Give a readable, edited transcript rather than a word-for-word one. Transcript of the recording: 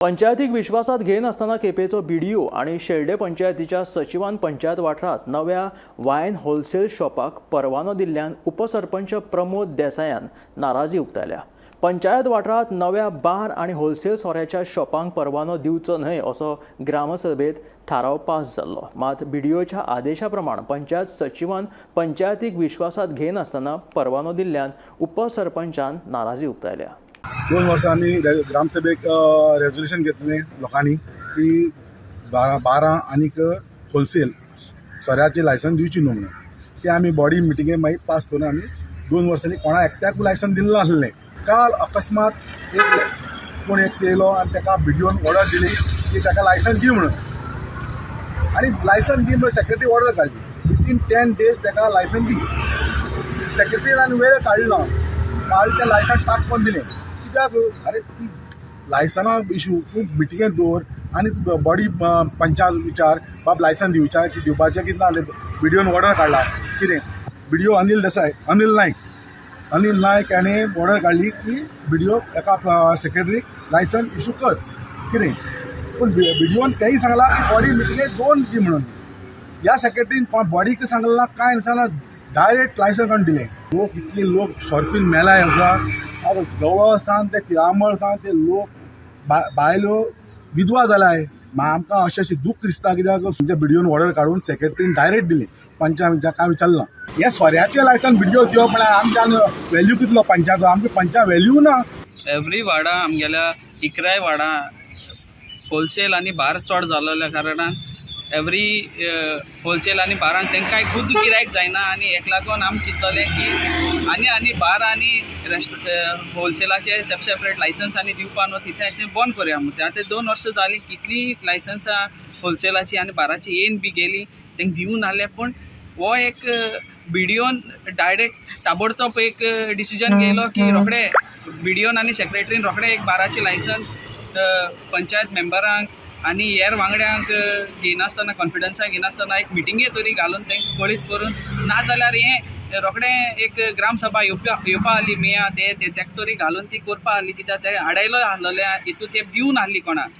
पंचायतीक विश्वासात घेन असताना केपेचो बीडीओ आणि शेल्डे पंचायतीच्या सचिवान पंचायत वाठारात नव्या वायन होलसेल शॉपाक परवानो दिल्ल्यान उपसरपंच प्रमोद देसायान नाराजी उक्तायल्या। पंचायत वाठारात नव्या बार आणि होलसेल सोऱ्याच्या शॉपांक परवानो दिवचो न्हय असो ग्रामसभेत थाराव पास जाल्लो। मात बीडीओच्या आदेशा प्रमाण पंचायत सचिवान पंचायतीक विश्वासात घेन असताना परवानो दिल्ल्यान उपसरपंचान नाराजी उक्तायल्या। 2 वर्सांनी ग्रामसभेक रेजोल्यूशन घेतले लोकांनी की 12 आनीक होलसेल सोऱ्याचे लायसन दिवची न्हू म्हणून ते आमी बॉडी मिटिंगे मागीर पास करून आमी 2 वर्सांनी कोणा एकट्याक लायसन दिल्लो नासलें। काल अकस्मात कोण एक येयलो आनी ताका बीडीओन ऑर्डर दिली की ताका लायसन दी म्हणून, आनी लायसन दी म्हणून सेक्रेटरी ऑर्डर काडली विथीन 10 days ताका लायसन दी। सेक्रेटरीन वेळ काडलो, काल ते लायसन टाकून दिलें। कित्याक अरे ती लायसना इशू तूं मिटिंगेंत दवर आनी बॉडी पंचाक विचार बाब लायसन दी विचार की दिवपाचें कितें ना बीडीओन ऑर्डर काडला कितें। बीडीओ अनिल नायक हाणें ऑर्डर काडली की बीडीओ एका सेक्रेटरीक लायसन इशू कर कितें, पूण बीडीओन तेंय सांगलां की बॉडी मिटिंगेक 2 दी म्हणून। ह्या सेक्रेटरीन बॉडीक सांगलां कांय नासतना डायरेक्ट लायसन काडून दिलें। लोक इतले लोक सोरपीन मेलाय आसा, गवळसान ते तिळामळ सान ते लोक बायलो विधवा जालाय। आमकां अशें दूख दिसता कित्याक तुमच्या बीडीओन ऑर्डर काडून सेक्रेटरीन डायरेक्ट दिली, पंचायत कांय विचारना। हे सोऱ्याचें लायसन बीडीओ दिवप म्हळ्यार आमच्यान व्हॅल्यू कितलो पंचायतो, आमच्या पंचायत व्हॅल्यू ना। एवरी वाडा आमगेल्या 11 वाडा होलसेल आनी बार चड जाल्ल्या कारणान एवरी होलसेल आनी बारान तांकां खूब गिरायक जायना आनी हेका लागून आमी चिंतलें की आनी बार आनी होलसेलाचे सेपरेट लायसन्स आनी दिवपा न्हू तिथे बंद करूया म्हणून। आतां 2 वर्सां जालीं कितली लायसन्सां होलसेलाची आनी बाराची येवन बी गेली, तांकां दिवून नासलें। पूण हो एक बीडीओन डायरेक्ट ताबडतोब एक डिसिजन घेयलो की रोखडे बीडीओन आनी सेक्रेटरीन रोखडे एक बाराची लायसन्स पंचायत मेंबरांक आनी हेर वांगड्यांक घेयनासतना कॉन्फिडन्सान घेयनासतना एक मिटिंगे तरी घालून तांकां कळीत करून ना जाल्यार हें रोखडें एक ग्रामसभा येवपा आसली मेया तेका तरी घालून ती करपा आसली, कित्याक ते आडायलो आसलेले हितून ते दिवन आसली कोणाक।